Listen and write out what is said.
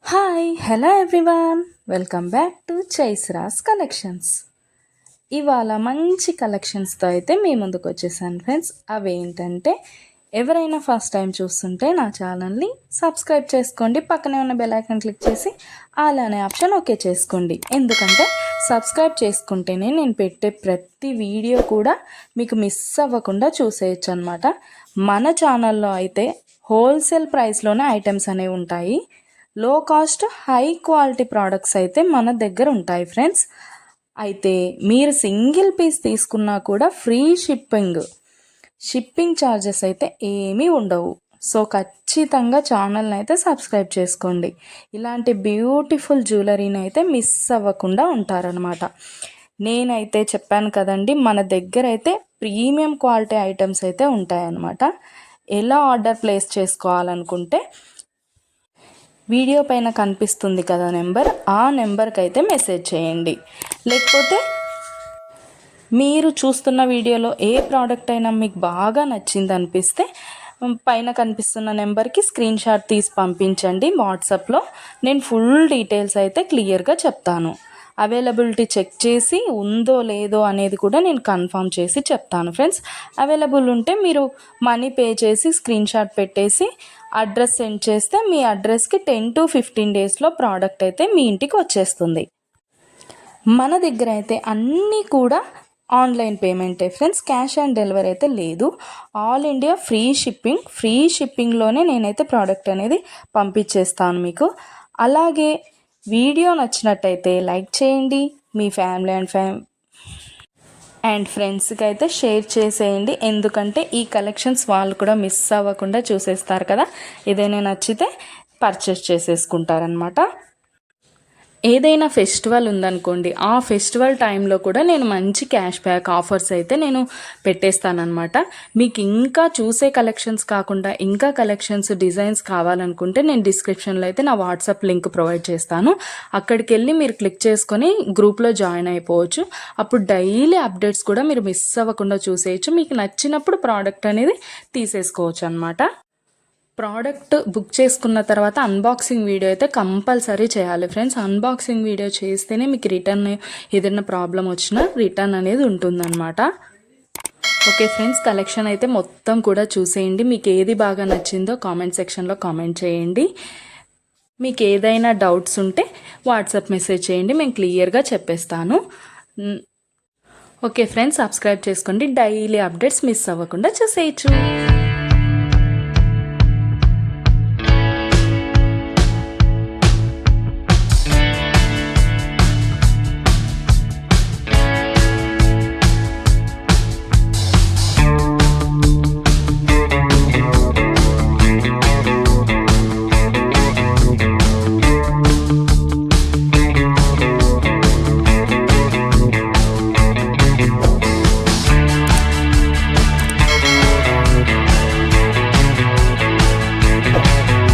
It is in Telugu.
Hi hello everyone, welcome back to చైస్రాస్ కలెక్షన్స్. ఇవాళ మంచి కలెక్షన్స్తో అయితే మీ ముందుకు వచ్చేసాను ఫ్రెండ్స్. అవేంటంటే ఎవరైనా ఫస్ట్ టైం చూస్తుంటే నా ఛానల్ని సబ్స్క్రైబ్ చేసుకోండి, పక్కనే ఉన్న బెల్ ఐకాన్ క్లిక్ చేసి ఆల్ అనే ఆప్షన్ ఓకే చేసుకోండి. ఎందుకంటే సబ్స్క్రైబ్ చేసుకుంటేనే నేను పెట్టే ప్రతి వీడియో కూడా మీకు మిస్ అవ్వకుండా చూసేయచ్చు అనమాట. మన ఛానల్లో అయితే హోల్సేల్ ప్రైస్లోనే ఐటమ్స్ అనేవి ఉంటాయి. లో కాస్ట్ హై క్వాలిటీ ప్రోడక్ట్స్ అయితే మన దగ్గర ఉంటాయి ఫ్రెండ్స్. అయితే మీరు సింగిల్ పీస్ తీసుకున్నా కూడా ఫ్రీ షిప్పింగ్ ఛార్జెస్ అయితే ఏమీ ఉండవు. సో ఖచ్చితంగా ఛానల్ని అయితే సబ్స్క్రైబ్ చేసుకోండి. ఇలాంటి బ్యూటిఫుల్ జ్యువెలరీని అయితే మిస్ అవ్వకుండా ఉంటారనమాట. నేనైతే చెప్పాను కదండి, మన దగ్గర అయితే ప్రీమియం క్వాలిటీ ఐటమ్స్ అయితే ఉంటాయన్నమాట. ఎలా ఆర్డర్ ప్లేస్ చేసుకోవాలనుకుంటే వీడియో పైన కనిపిస్తుంది కదా నెంబర్, ఆ నెంబర్కి అయితే మెసేజ్ చేయండి. లేకపోతే మీరు చూస్తున్న వీడియోలో ఏ ప్రోడక్ట్ అయినా మీకు బాగా నచ్చింది అనిపిస్తే పైన కనిపిస్తున్న నెంబర్కి స్క్రీన్ షాట్ తీసి పంపించండి వాట్సాప్లో. నేను ఫుల్ డీటెయిల్స్ అయితే క్లియర్గా చెప్తాను. అవైలబిలిటీ చెక్ చేసి ఉందో లేదో అనేది కూడా నేను కన్ఫర్మ్ చేసి చెప్తాను ఫ్రెండ్స్. అవైలబుల్ ఉంటే మీరు మనీ పే చేసి స్క్రీన్ షాట్ పెట్టేసి అడ్రస్ సెండ్ చేస్తే మీ అడ్రస్కి 10 to 15 డేస్లో ప్రోడక్ట్ అయితే మీ ఇంటికి వచ్చేస్తుంది. మన దగ్గర అయితే అన్నీ కూడా ఆన్లైన్ పేమెంటే ఫ్రెండ్స్, క్యాష్ ఆన్ డెలివరీ అయితే లేదు. ఆల్ ఇండియా ఫ్రీ షిప్పింగ్లోనే నేనైతే ప్రోడక్ట్ అనేది పంపించేస్తాను మీకు. అలాగే వీడియో నచ్చినట్టయితే లైక్ చేయండి, మీ ఫ్యామిలీ అండ్ ఫ్రెండ్స్కి అయితే షేర్ చేసేయండి. ఎందుకంటే ఈ కలెక్షన్స్ వాళ్ళు కూడా మిస్ అవ్వకుండా చూసేస్తారు కదా, ఏదైనా నచ్చితే పర్చేస్ చేసేసుకుంటారనమాట. ఏదైనా ఫెస్టివల్ ఉందనుకోండి, ఆ ఫెస్టివల్ టైంలో కూడా నేను మంచి క్యాష్ బ్యాక్ ఆఫర్స్ అయితే నేను పెట్టేస్తానమాట. మీకు ఇంకా చూసే కలెక్షన్స్ కాకుండా ఇంకా కలెక్షన్స్ డిజైన్స్ కావాలనుకుంటే నేను డిస్క్రిప్షన్లో అయితే నా వాట్సాప్ లింక్ ప్రొవైడ్ చేస్తాను. అక్కడికి వెళ్ళి మీరు క్లిక్ చేసుకొని గ్రూప్లో జాయిన్ అయిపోవచ్చు. అప్పుడు డైలీ అప్డేట్స్ కూడా మీరు మిస్ అవ్వకుండా చూసేయచ్చు. మీకు నచ్చినప్పుడు ప్రోడక్ట్ అనేది తీసేసుకోవచ్చు అనమాట. ప్రోడక్ట్ బుక్ చేసుకున్న తర్వాత అన్బాక్సింగ్ వీడియో అయితే కంపల్సరీ చేయాలి ఫ్రెండ్స్. అన్బాక్సింగ్ వీడియో చేస్తేనే మీకు రిటర్న్ ఏదైనా ప్రాబ్లం వచ్చినా రిటర్న్ అనేది ఉంటుందన్నమాట. ఓకే ఫ్రెండ్స్, కలెక్షన్ అయితే మొత్తం కూడా చూసేయండి. మీకు ఏది బాగా నచ్చిందో కామెంట్ సెక్షన్లో కామెంట్ చేయండి. మీకు ఏదైనా డౌట్స్ ఉంటే వాట్సాప్ మెసేజ్ చేయండి, మేము క్లియర్గా చెప్పేస్తాను. ఓకే ఫ్రెండ్స్, సబ్స్క్రైబ్ చేసుకోండి, డైలీ అప్డేట్స్ మిస్ అవ్వకుండా చూసేయచ్చు.